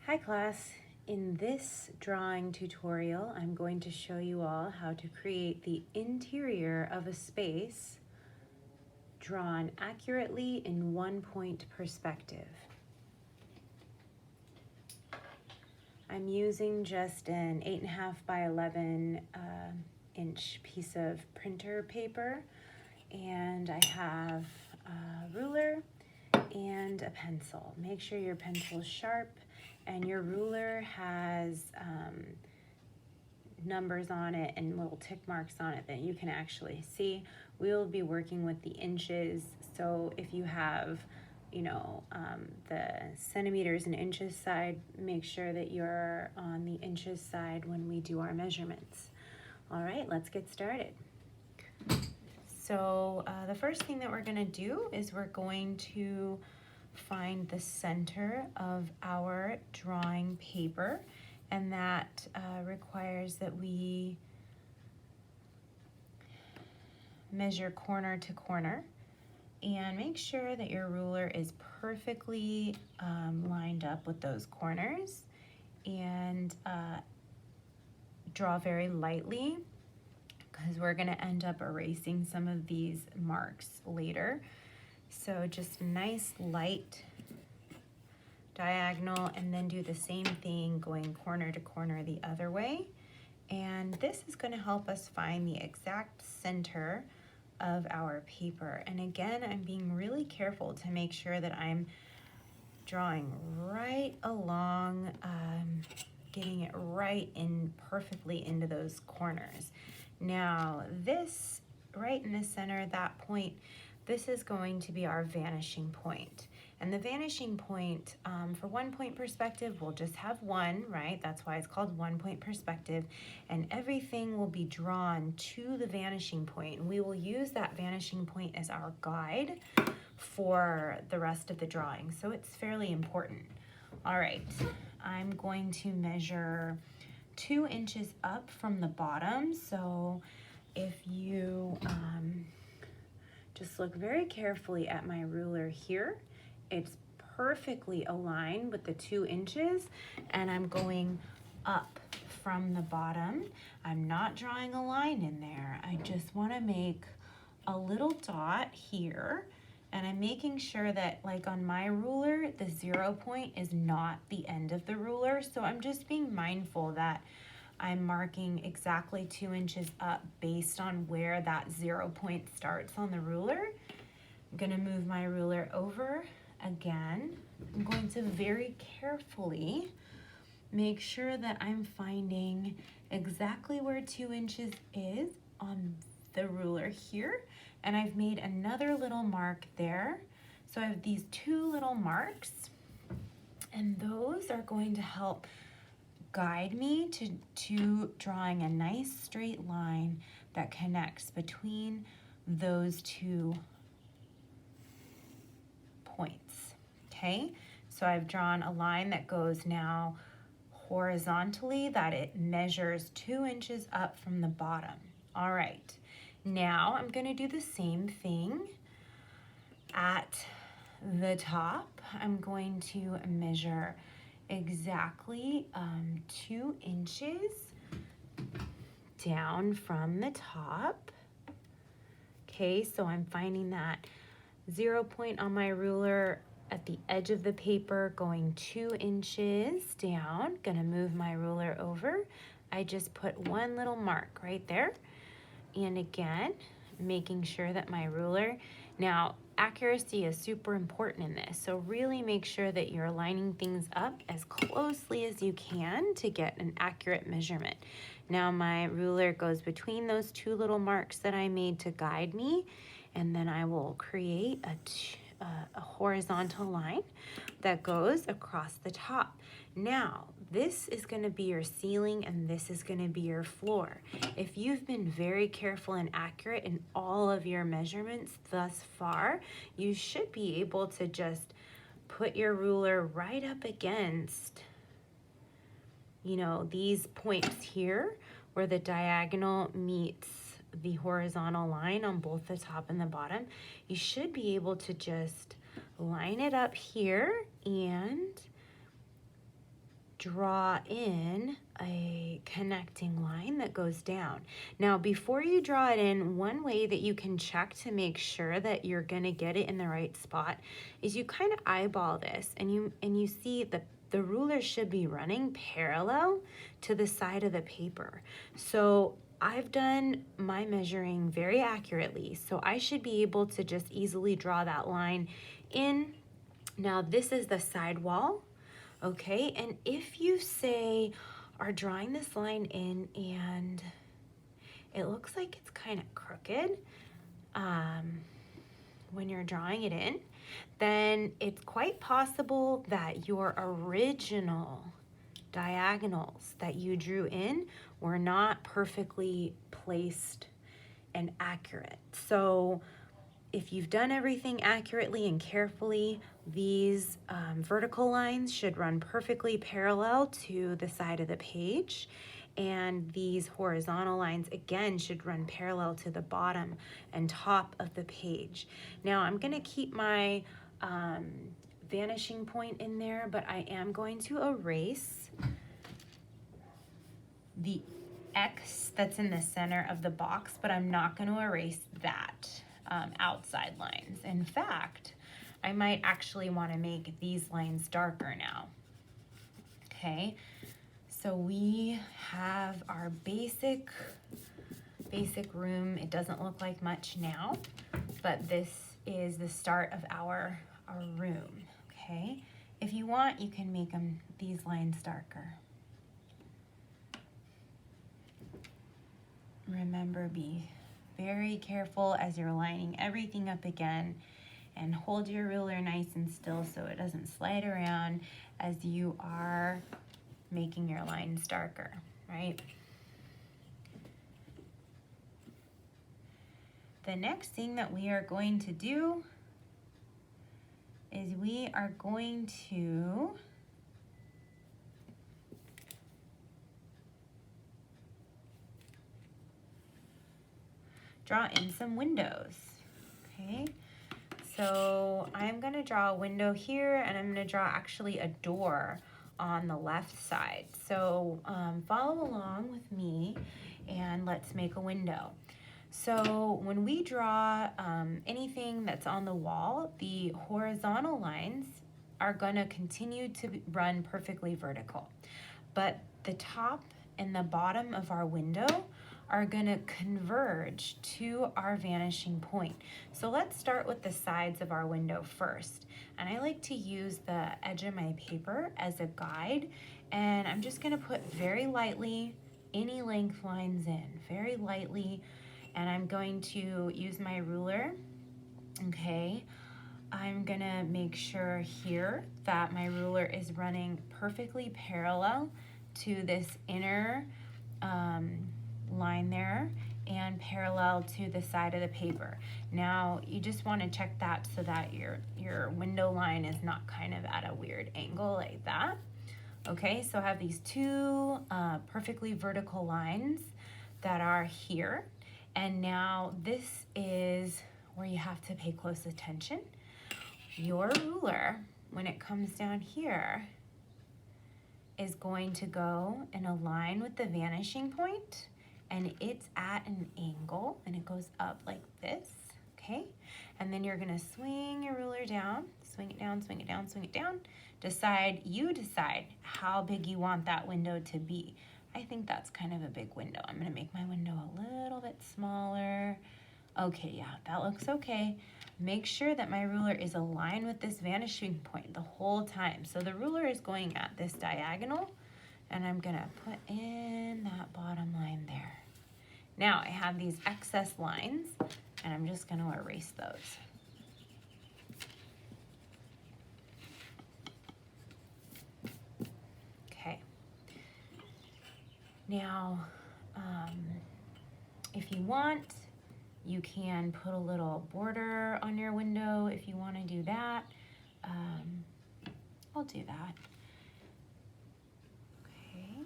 Hi class, in this drawing tutorial I'm going to show you all how to create the interior of a space drawn accurately in 1-point perspective. I'm using just an 8.5 by 11 inch piece of printer paper, and I have a ruler and a pencil. Make sure your pencil is sharp and your ruler has numbers on it and little tick marks on it that you can actually see. We'll be working with the inches, so if you have the centimeters and inches side, make sure that you're on the inches side when we do our measurements. All right, let's get started. So the first thing that we're going to do is we're going to find the center of our drawing paper, and that requires that we measure corner to corner, and make sure that your ruler is perfectly lined up with those corners, and draw very lightly, because we're going to end up erasing some of these marks later. So just nice light diagonal, and then do the same thing going corner to corner the other way. And this is going to help us find the exact center of our paper. And again, I'm being really careful to make sure that I'm drawing right along, getting it right in perfectly into those corners. Now this, right in the center, that point, this is going to be our vanishing point. And the vanishing point, for 1-point perspective, we'll just have one, right? That's why it's called 1-point perspective. And everything will be drawn to the vanishing point. And we will use that vanishing point as our guide for the rest of the drawing. So it's fairly important. All right, I'm going to measure 2 inches up from the bottom. So if you just look very carefully at my ruler here, it's perfectly aligned with the 2 inches, and I'm going up from the bottom. I'm not drawing a line in there. I just want to make a little dot here, and I'm making sure that, like on my ruler, the 0 point is not the end of the ruler. So I'm just being mindful that I'm marking exactly 2 inches up based on where that 0 point starts on the ruler. I'm going to move my ruler over again. I'm going to very carefully make sure that I'm finding exactly where 2 inches is on the ruler here. And I've made another little mark there. So I have these 2 little marks, and those are going to help guide me to drawing a nice straight line that connects between those 2 points. Okay, so I've drawn a line that goes now horizontally, that it measures 2 inches up from the bottom. All right, now I'm going to do the same thing at the top. I'm going to measure exactly 2 inches down from the top. Okay, so I'm finding that 0 point on my ruler at the edge of the paper, going 2 inches down. Gonna move my ruler over. I just put one little mark right there. And again, making sure that my ruler, now accuracy is super important in this, so really make sure that you're lining things up as closely as you can to get an accurate measurement. Now my ruler goes between those 2 little marks that I made to guide me, and then I will create a horizontal line that goes across the top. Now this is going to be your ceiling, and this is going to be your floor. If you've been very careful and accurate in all of your measurements thus far, you should be able to just put your ruler right up against, these points here where the diagonal meets the horizontal line on both the top and the bottom. You should be able to just line it up here and draw in a connecting line that goes down. Now, before you draw it in, one way that you can check to make sure that you're gonna get it in the right spot is you kind of eyeball this, and you see the ruler should be running parallel to the side of the paper. So I've done my measuring very accurately, so I should be able to just easily draw that line in. Now this is the side wall, okay? And if you say are drawing this line in and it looks like it's kind of crooked when you're drawing it in, then it's quite possible that your original diagonals that you drew in were not perfectly placed and accurate. So if you've done everything accurately and carefully, these vertical lines should run perfectly parallel to the side of the page, and these horizontal lines again should run parallel to the bottom and top of the page. Now I'm going to keep my vanishing point in there, but I am going to erase the X that's in the center of the box, but I'm not going to erase that outside lines. In fact, I might actually want to make these lines darker now. Okay, so we have our basic room. It doesn't look like much now, but this is the start of our room. Okay, if you want, you can make these lines darker. Remember, be very careful as you're lining everything up again, and hold your ruler nice and still so it doesn't slide around as you are making your lines darker, right? The next thing that we are going to do is we are going to draw in some windows, okay? So I'm gonna draw a window here, and I'm gonna draw actually a door on the left side. So follow along with me and let's make a window. So when we draw anything that's on the wall, the horizontal lines are gonna continue to run perfectly vertical, but the top and the bottom of our window are gonna converge to our vanishing point. So let's start with the sides of our window first. And I like to use the edge of my paper as a guide, and I'm just gonna put very lightly any length lines in, very lightly, and I'm going to use my ruler, okay? I'm gonna make sure here that my ruler is running perfectly parallel to this inner line there and parallel to the side of the paper. Now you just want to check that so that your window line is not kind of at a weird angle like that. Okay, so I have these two perfectly vertical lines that are here, and now this is where you have to pay close attention. Your ruler, when it comes down here, is going to go and align with the vanishing point, and it's at an angle, and it goes up like this, okay? And then you're gonna swing your ruler down, swing it down, swing it down, swing it down. You decide how big you want that window to be. I think that's kind of a big window. I'm gonna make my window a little bit smaller. Okay, yeah, that looks okay. Make sure that my ruler is aligned with this vanishing point the whole time. So the ruler is going at this diagonal, and I'm gonna put in that bottom line there. Now I have these excess lines, and I'm just gonna erase those. Okay. Now, if you want, you can put a little border on your window if you want to do that. I'll do that. Okay.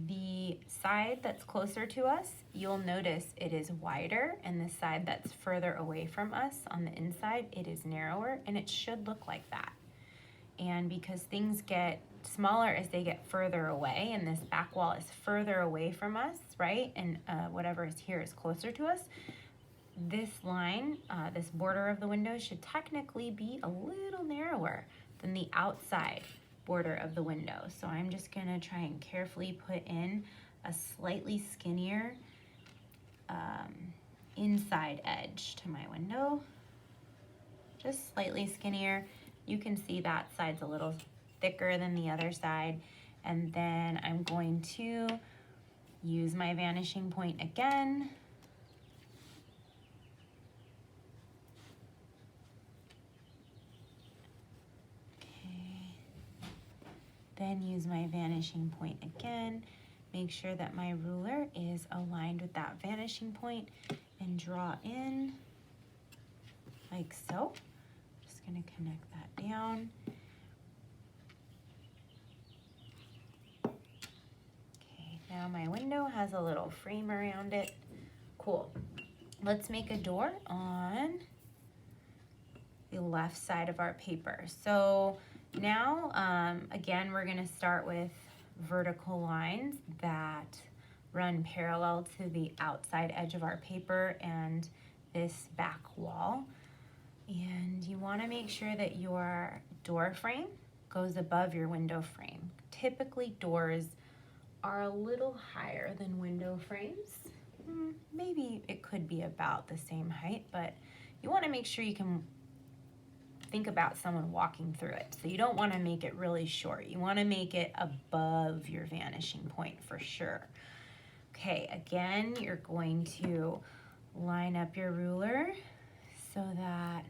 The side that's closer to us, you'll notice it is wider, and the side that's further away from us on the inside, it is narrower, and it should look like that. And because things get smaller as they get further away, and this back wall is further away from us, right? And whatever is here is closer to us. This line, this border of the window should technically be a little narrower than the outside border of the window. So I'm just gonna try and carefully put in a slightly skinnier inside edge to my window. Just slightly skinnier. You can see that side's a little thicker than the other side. And then I'm going to use my vanishing point again. Okay. Then use my vanishing point again. Make sure that my ruler is aligned with that vanishing point and draw in like so. Just gonna connect that down. Okay, now my window has a little frame around it. Cool. Let's make a door on the left side of our paper. So now, again, we're gonna start with vertical lines that run parallel to the outside edge of our paper and this back wall. And you want to make sure that your door frame goes above your window frame. Typically doors are a little higher than window frames. Maybe it could be about the same height, but you want to make sure you can think about someone walking through it. So you don't want to make it really short. You want to make it above your vanishing point for sure. Okay, again, you're going to line up your ruler so that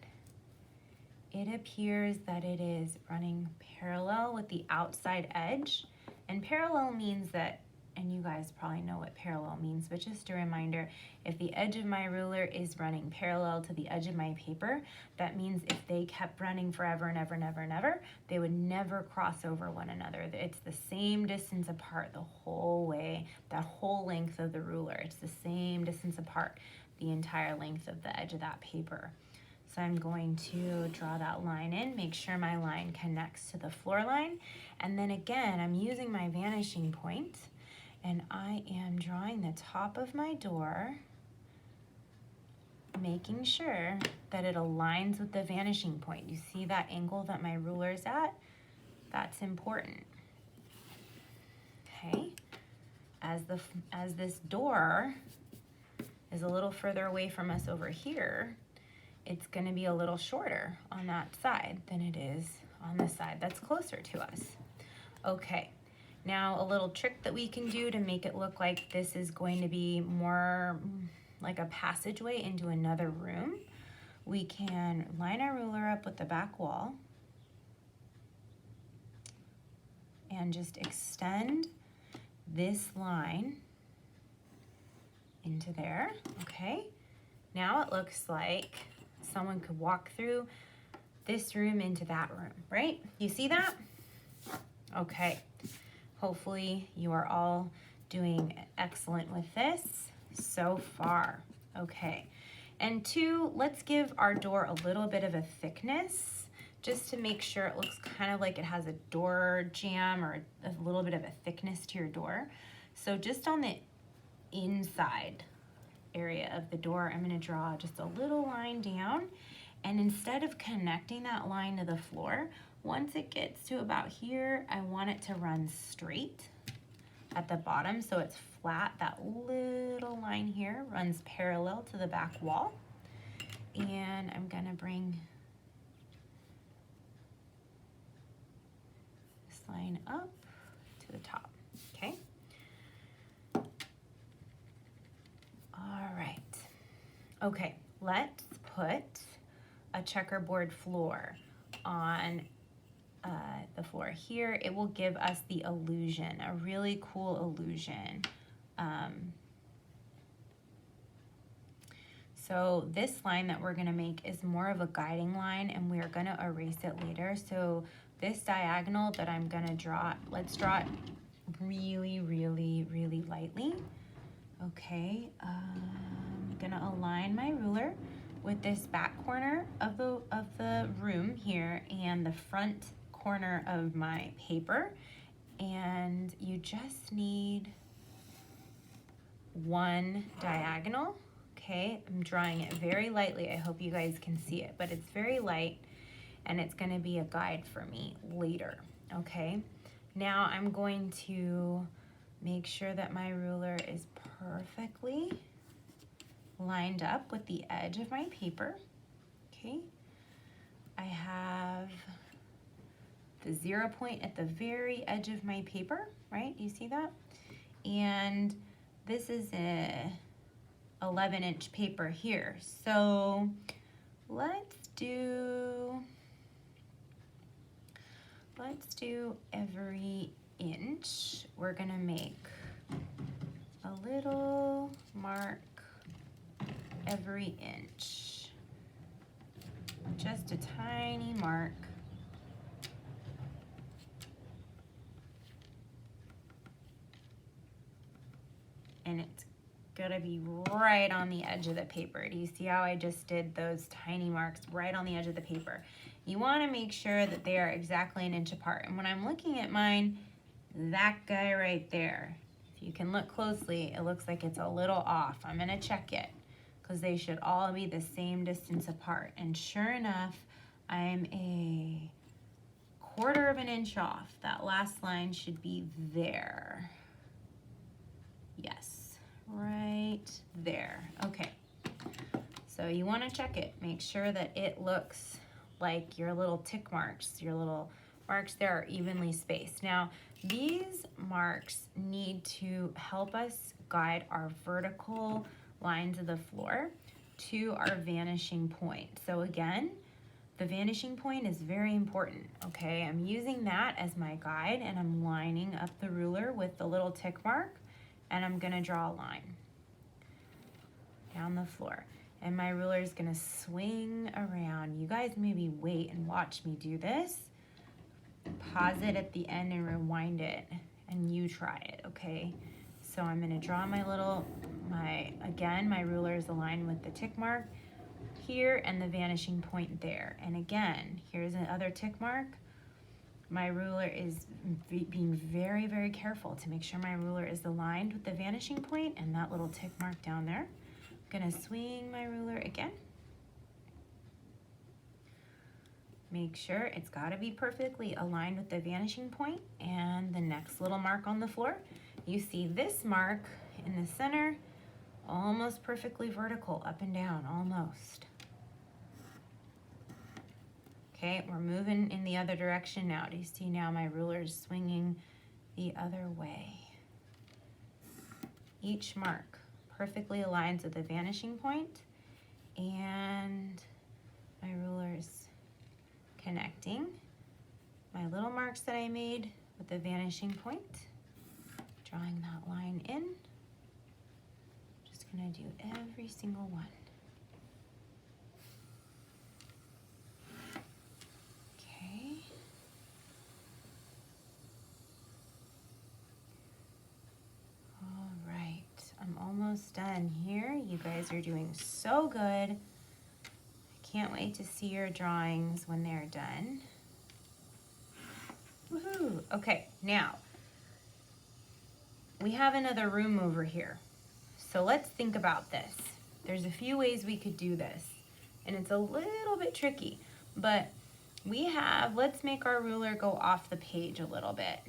it appears that it is running parallel with the outside edge. And parallel means that, and you guys probably know what parallel means, but just a reminder, if the edge of my ruler is running parallel to the edge of my paper, that means if they kept running forever and ever and ever and ever, they would never cross over one another. It's the same distance apart the whole way, that whole length of the ruler. It's the same distance apart the entire length of the edge of that paper. So I'm going to draw that line in, make sure my line connects to the floor line. And then again, I'm using my vanishing point, and I am drawing the top of my door, making sure that it aligns with the vanishing point. You see that angle that my ruler is at? That's important. Okay, as this door is a little further away from us over here, it's going to be a little shorter on that side than it is on the side that's closer to us. Okay, now a little trick that we can do to make it look like this is going to be more like a passageway into another room. We can line our ruler up with the back wall and just extend this line into there. Okay, now it looks like someone could walk through this room into that room, right? You see that? Okay, hopefully you are all doing excellent with this so far. Okay, and two, let's give our door a little bit of a thickness just to make sure it looks kind of like it has a door jamb or a little bit of a thickness to your door. So just on the inside area of the door, I'm going to draw just a little line down, and instead of connecting that line to the floor, once it gets to about here, I want it to run straight at the bottom so it's flat. That little line here runs parallel to the back wall, and I'm going to bring this line up to the top. Okay. All right. Okay, let's put a checkerboard floor on the floor here. It will give us the illusion, a really cool illusion. So this line that we're gonna make is more of a guiding line, and we're gonna erase it later. So this diagonal that I'm gonna draw, let's draw it really, really, really lightly. Okay, I'm gonna align my ruler with this back corner of the room here and the front corner of my paper, and you just need one diagonal. Okay, I'm drawing it very lightly. I hope you guys can see it, but it's very light, and it's going to be a guide for me later. Okay, now I'm going to make sure that my ruler is perfectly lined up with the edge of my paper. Okay, I have the 0 point at the very edge of my paper, right? You see that? And this is a 11-inch paper here. So let's do every inch. We're gonna make a little mark every inch. Just a tiny mark. And it's gonna be right on the edge of the paper. Do you see how I just did those tiny marks right on the edge of the paper? You wanna make sure that they are exactly an inch apart. And when I'm looking at mine, that guy right there, if you can look closely, it looks like it's a little off. I'm gonna check it, because they should all be the same distance apart. And sure enough, I'm a 1/4 of an inch off. That last line should be there. Yes, right there. Okay, so you want to check it. Make sure that it looks like your little tick marks, your little marks there are evenly spaced. Now, these marks need to help us guide our vertical lines of the floor to our vanishing point. So again, the vanishing point is very important, okay? I'm using that as my guide, and I'm lining up the ruler with the little tick mark, and I'm gonna draw a line down the floor. And my ruler is gonna swing around. You guys maybe wait and watch me do this. Pause it at the end and rewind it, and you try it, okay? So I'm gonna draw again, my ruler is aligned with the tick mark here and the vanishing point there. And again, here's another tick mark. My ruler is being very, very careful to make sure my ruler is aligned with the vanishing point and that little tick mark down there. I'm gonna swing my ruler again. Make sure it's gotta be perfectly aligned with the vanishing point and the next little mark on the floor. You see this mark in the center, almost perfectly vertical, up and down, almost. Okay, we're moving in the other direction now. Do you see now my ruler is swinging the other way? Each mark perfectly aligns with the vanishing point, and my ruler is connecting my little marks that I made with the vanishing point, drawing that line in. Just gonna do every single one. Okay. All right, I'm almost done here. You guys are doing so good. Can't wait to see your drawings when they're done. Woohoo! Okay, now we have another room over here. So let's think about this. There's a few ways we could do this, and it's a little bit tricky, but let's make our ruler go off the page a little bit.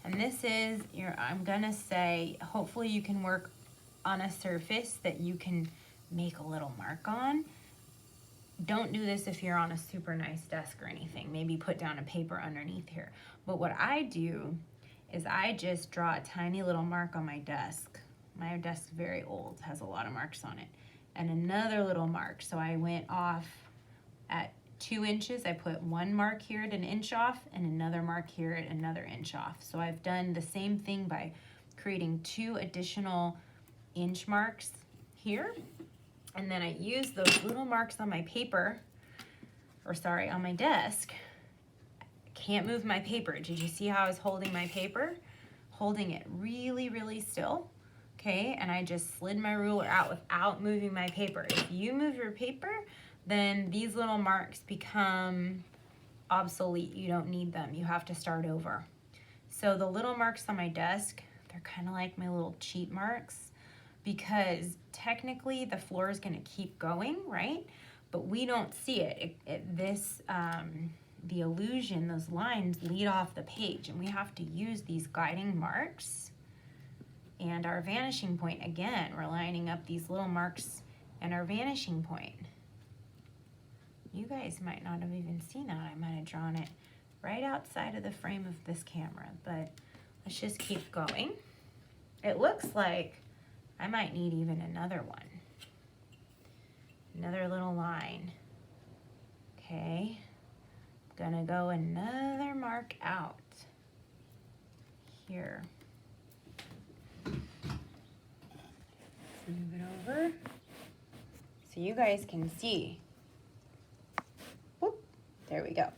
And this is I'm gonna say, hopefully you can work on a surface that you can make a little mark on. Don't do this if you're on a super nice desk or anything. Maybe put down a paper underneath here. But what I do is I just draw a tiny little mark on my desk. My desk is very old, has a lot of marks on it. And another little mark. So I went off at 2 inches. I put one mark here at 1 inch off and another mark here at another inch off. So I've done the same thing by creating 2 additional inch marks here. And then I use those little marks on my paper, on my desk. I can't move my paper. Did you see how I was holding my paper? Holding it really, really still. Okay, and I just slid my ruler out without moving my paper. If you move your paper, then these little marks become obsolete. You don't need them. You have to start over. So the little marks on my desk, they're kind of like my little cheat marks, because technically the floor is going to keep going, right? But we don't see it. The illusion, those lines lead off the page, and we have to use these guiding marks. And our vanishing point, again, we're lining up these little marks and our vanishing point. You guys might not have even seen that. I might have drawn it right outside of the frame of this camera, but let's just keep going. It looks like I might need even another one. Another little line. Okay, I'm gonna go another mark out here. Move it over so you guys can see. Whoop, there we go.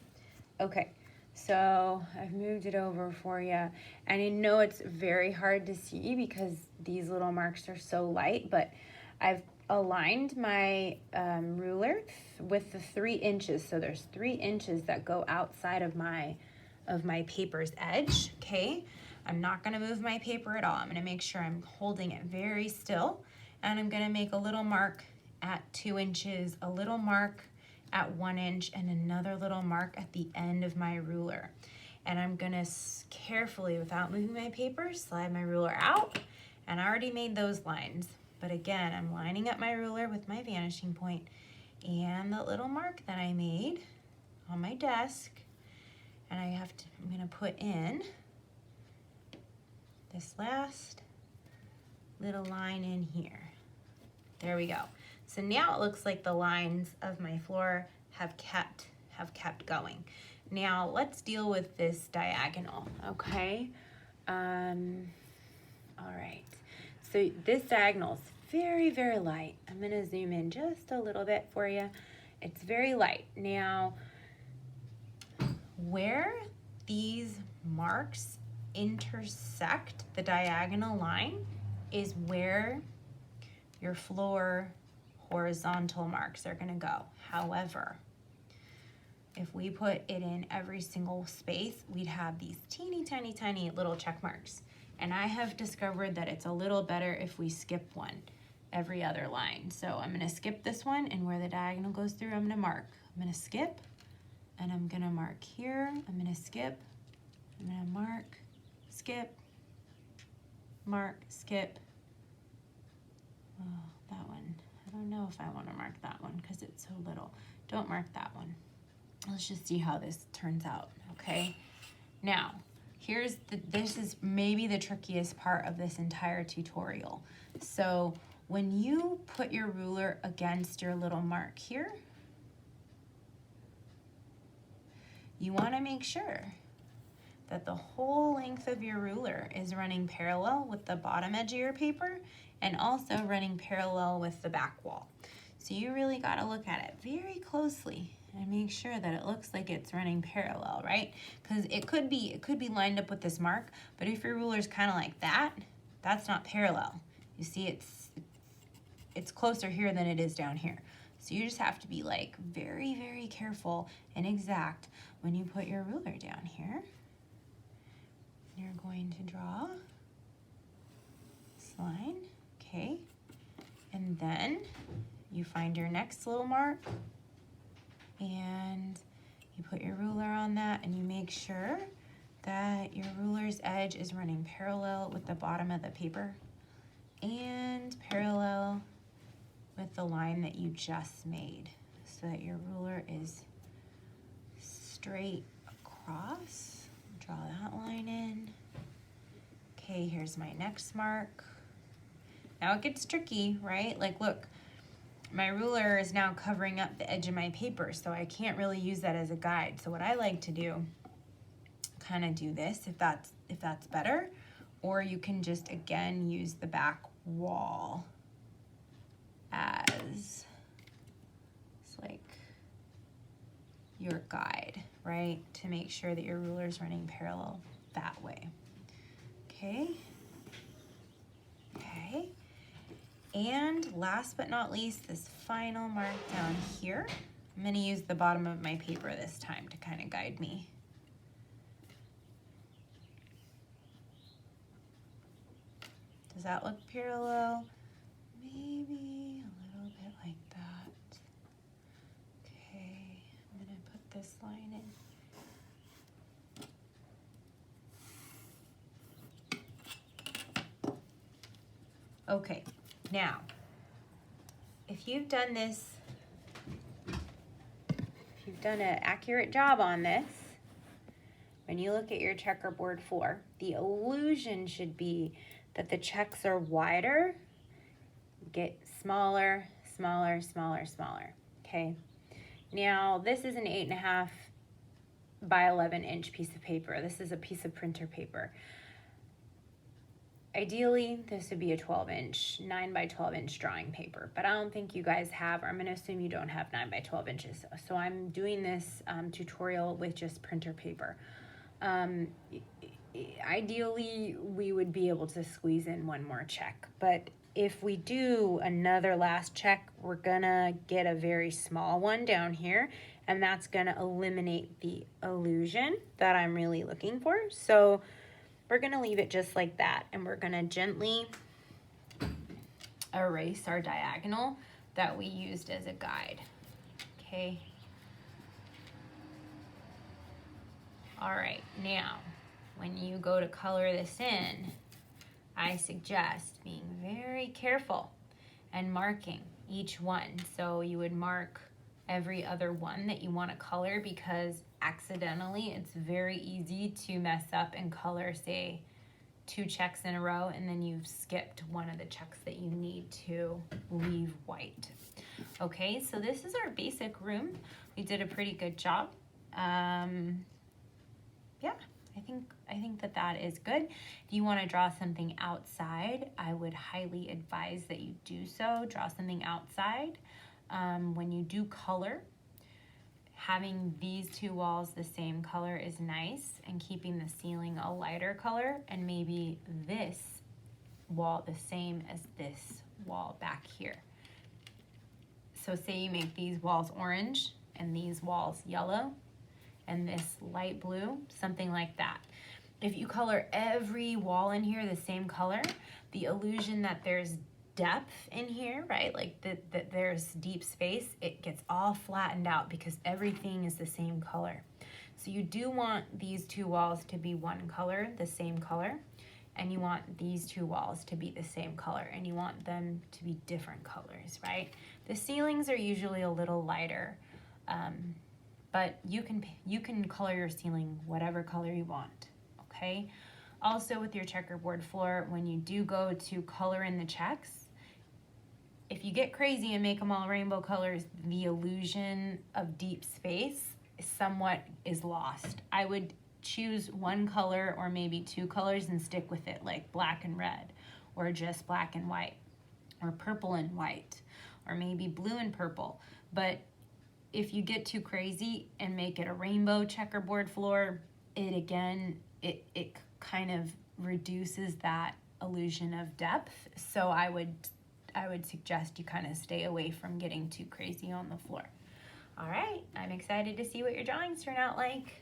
Okay, so I've moved it over for you, and I know it's very hard to see because these little marks are so light, but I've aligned my ruler with the 3 inches. So there's 3 inches that go outside of my paper's edge. Okay, I'm not going to move my paper at all. I'm going to make sure I'm holding it very still, and I'm going to make a little mark at 2 inches, a little mark at 1 inch, and another little mark at the end of my ruler. And I'm going to carefully, without moving my paper, slide my ruler out, and I already made those lines. But again, I'm lining up my ruler with my vanishing point and the little mark that I made on my desk. And I'm gonna put in this last little line in here. There we go. So now it looks like the lines of my floor have kept going. Now let's deal with this diagonal, okay? All right. So this diagonal is very, very light. I'm going to zoom in just a little bit for you. It's very light. Now, where these marks intersect the diagonal line is where your floor horizontal marks are going to go. However, if we put it in every single space, we'd have these teeny, tiny, tiny little check marks. And I have discovered that it's a little better if we skip one every other line. So I'm gonna skip this one, and where the diagonal goes through, I'm gonna mark. I'm gonna skip, and I'm gonna mark here. I'm gonna skip, I'm gonna mark, skip, mark, skip. Oh, that one. I don't know if I wanna mark that one because it's so little. Don't mark that one. Let's just see how this turns out, okay? Now, this is maybe the trickiest part of this entire tutorial. So when you put your ruler against your little mark here, you want to make sure that the whole length of your ruler is running parallel with the bottom edge of your paper and also running parallel with the back wall. So you really got to look at it very closely and make sure that it looks like it's running parallel, right? Because it could be lined up with this mark, but if your ruler's kind of like that, that's not parallel. You see, it's closer here than it is down here. So you just have to be like very, very careful and exact when you put your ruler down here. You're going to draw this line, okay? And then you find your next little mark, and you put your ruler on that, and you make sure that your ruler's edge is running parallel with the bottom of the paper and parallel with the line that you just made, so that your ruler is straight across. Draw that line in. Okay, here's my next mark. Now it gets tricky, right? Like, look, my ruler is now covering up the edge of my paper, so I can't really use that as a guide. So what I like to do, kind of do this if that's better, or you can just again use the back wall as it's like your guide, right? To make sure that your ruler is running parallel that way. Okay. Okay. And last but not least, this final mark down here. I'm going to use the bottom of my paper this time to kind of guide me. Does that look parallel? Maybe a little bit like that. Okay, I'm going to put this line in. Okay, now, if you've done this, if you've done an accurate job on this, when you look at your checkerboard floor, the illusion should be that the checks are wider, get smaller, smaller, smaller, smaller, okay? Now, this is an 8.5 by 11 inch piece of paper. This is a piece of printer paper. Ideally, this would be a 12 inch, 9 by 12 inch drawing paper, but I don't think you guys have, or I'm gonna assume you don't have 9 by 12 inches. So I'm doing this tutorial with just printer paper. Ideally, we would be able to squeeze in one more check, but if we do another last check, we're gonna get a very small one down here, and that's gonna eliminate the illusion that I'm really looking for. So we're gonna leave it just like that, and we're gonna gently erase our diagonal that we used as a guide, okay? All right, now, when you go to color this in, I suggest being very careful and marking each one. So you would mark every other one that you want to color, because accidentally it's very easy to mess up and color, say, 2 checks in a row, and then you've skipped one of the checks that you need to leave white. Okay, so this is our basic room. We did a pretty good job. Yeah, I think that is good. If you want to draw something outside, I would highly advise that you do so. Draw something outside. When you do color, having these 2 walls the same color is nice, and keeping the ceiling a lighter color, and maybe this wall the same as this wall back here. So say you make these walls orange and these walls yellow, and this light blue, something like that. If you color every wall in here the same color, the illusion that there's depth in here, right? Like that there's deep space, it gets all flattened out because everything is the same color. So you do want these 2 walls to be one color, the same color, and you want these 2 walls to be the same color, and you want them to be different colors, right? The ceilings are usually a little lighter, but you can color your ceiling whatever color you want, okay? Also with your checkerboard floor, when you do go to color in the checks, if you get crazy and make them all rainbow colors, the illusion of deep space somewhat is lost. I would choose 1 color or maybe 2 colors and stick with it, like black and red, or just black and white, or purple and white, or maybe blue and purple. But if you get too crazy and make it a rainbow checkerboard floor, it kind of reduces that illusion of depth. So I would suggest you kind of stay away from getting too crazy on the floor. All right, I'm excited to see what your drawings turn out like.